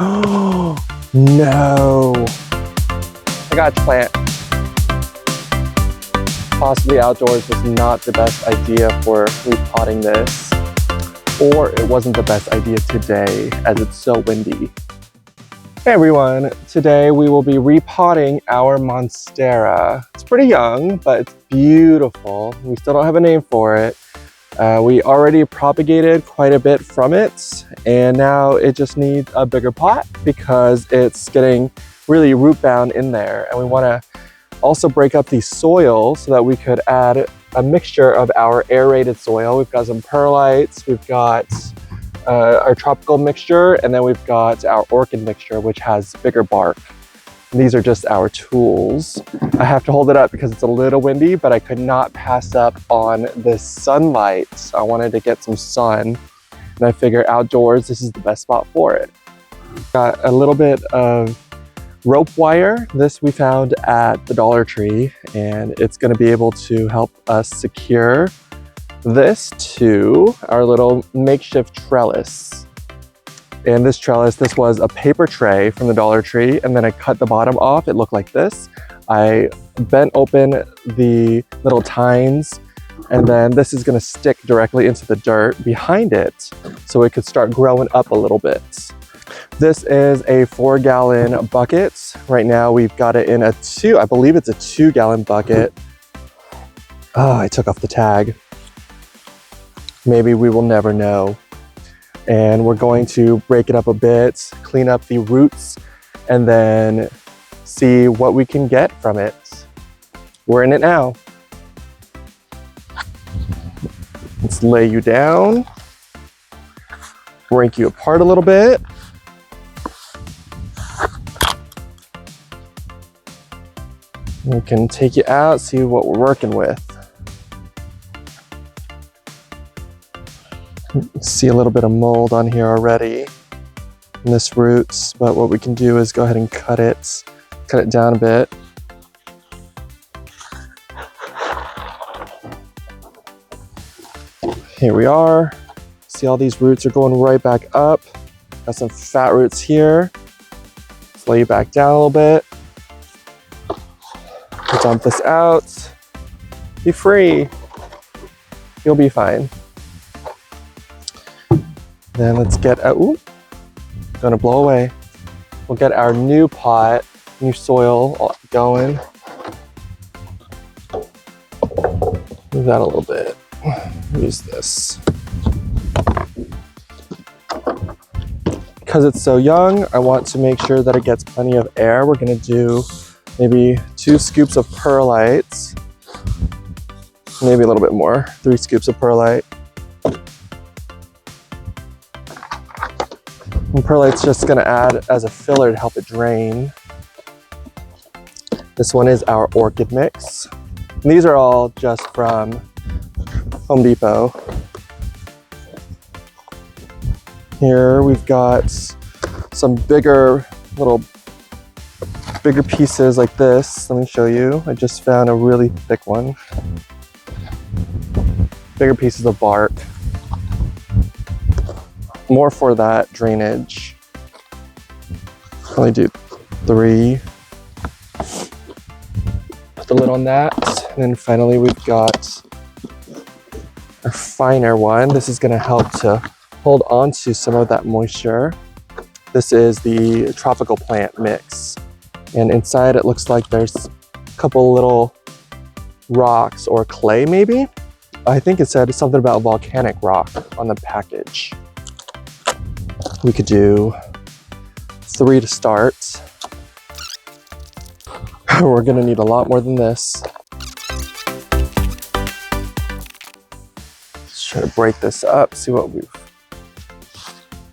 Oh, no. I got a plant. Possibly outdoors was not the best idea for repotting this. Or it wasn't the best idea today as it's so windy. Hey everyone, today we will be repotting our Monstera. It's pretty young, but it's beautiful. We still don't have a name for it. We already propagated quite a bit from it, and now it just needs a bigger pot because it's getting really root bound in there. And we want to also break up the soil so that we could add a mixture of our aerated soil. We've got some perlites, we've got our tropical mixture, and then we've got our orchid mixture, which has bigger bark. And these are just our tools. I have to hold it up because it's a little windy, but I could not pass up on this sunlight. I wanted to get some sun, and I figure outdoors, this is the best spot for it. Got a little bit of rope wire. This we found at the Dollar Tree, and it's going to be able to help us secure this to our little makeshift trellis. And this trellis, this was a paper tray from the Dollar Tree, and then I cut the bottom off. It looked like this. I bent open the little tines, and then this is going to stick directly into the dirt behind it so it could start growing up a little bit. This is a 4-gallon bucket. Right now we've got it in I believe it's a 2-gallon bucket. Oh, I took off the tag. Maybe we will never know. And we're going to break it up a bit, clean up the roots, and then see what we can get from it. We're in it now. Let's lay you down, break you apart a little bit. We can take you out, see what we're working with. See a little bit of mold on here already in this roots, but what we can do is go ahead and cut it down a bit. Here we are. See, all these roots are going right back up. Got some fat roots here. Let's lay you back down a little bit. Dump this out. Be free. You'll be fine. Then let's get out. Ooh, gonna blow away. We'll get our new pot, new soil going. Move that a little bit. Use this. Because it's so young, I want to make sure that it gets plenty of air. We're gonna do maybe 2 scoops of perlite, maybe a little bit more, 3 scoops of perlite. And perlite's just gonna add as a filler to help it drain. This one is our orchid mix. And these are all just from Home Depot. Here we've got some bigger pieces like this. Let me show you. I just found a really thick one. Bigger pieces of bark. More for that drainage. Only do 3. Put the lid on that. And then finally we've got a finer one. This is going to help to hold on to some of that moisture. This is the tropical plant mix. And inside it looks like there's a couple little rocks or clay maybe. I think it said something about volcanic rock on the package. We could do 3 to start. We're gonna need a lot more than this. Let's try to break this up, see what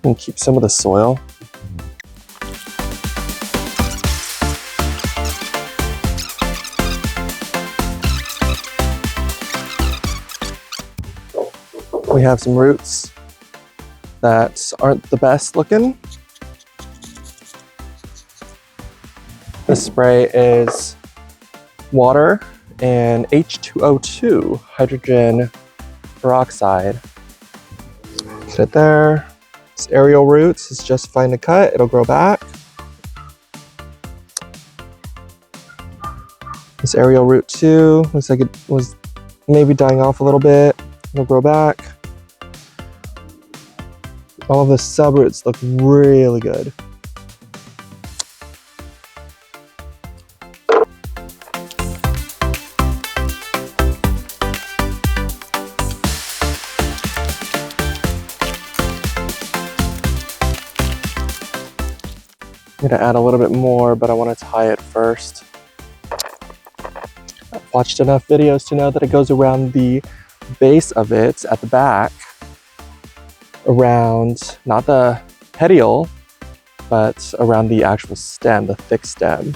and keep some of the soil. We have some roots that aren't the best looking. This spray is water and H2O2, hydrogen peroxide. Put it there. This aerial roots is just fine to cut, it'll grow back. This aerial root too, looks like it was maybe dying off a little bit. It'll grow back. All of the subroots look really good. I'm gonna add a little bit more, but I want to tie it first. I've watched enough videos to know that it goes around the base of it at the back, around not the petiole, but around the actual stem, the thick stem.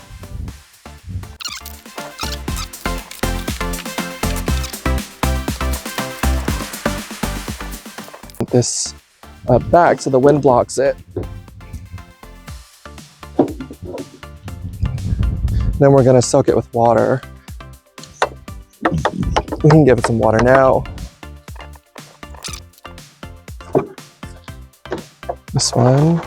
This back so the wind blocks it. Then we're gonna soak it with water. We can give it some water now. This one,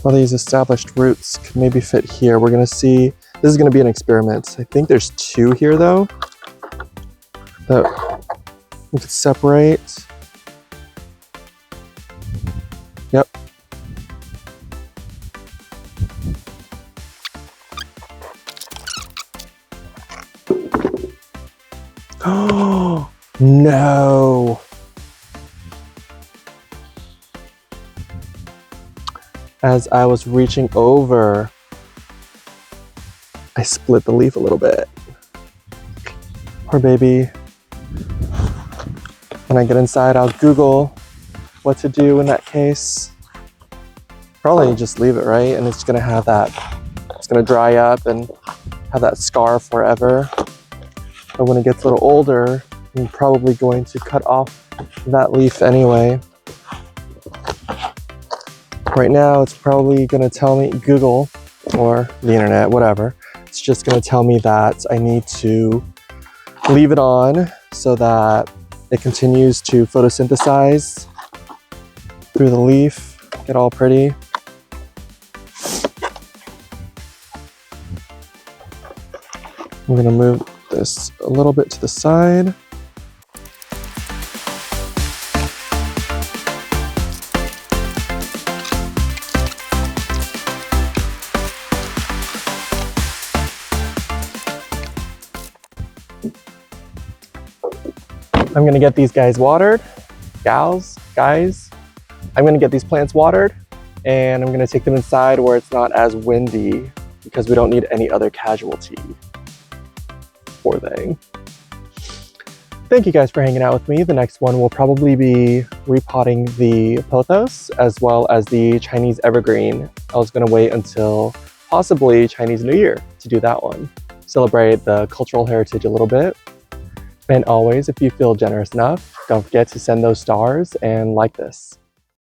all these established roots could maybe fit here. We're gonna see, this is gonna be an experiment. I think there's 2 here though, that we could separate. Yep. Oh, no. As I was reaching over, I split the leaf a little bit. Poor baby. When I get inside, I'll Google what to do in that case. Probably just leave it, right? And it's gonna have that, it's gonna dry up and have that scar forever. But when it gets a little older, I'm probably going to cut off that leaf anyway. Right now, it's probably gonna tell me, Google or the internet, whatever, it's just gonna tell me that I need to leave it on so that it continues to photosynthesize through the leaf, get all pretty. I'm gonna move this a little bit to the side. I'm gonna get these guys watered, guys. I'm gonna get these plants watered and I'm gonna take them inside where it's not as windy because we don't need any other casualty. Poor thing. Thank you guys for hanging out with me. The next one will probably be repotting the pothos as well as the Chinese evergreen. I was gonna wait until possibly Chinese New Year to do that one. Celebrate the cultural heritage a little bit. And always, if you feel generous enough, don't forget to send those stars and like this.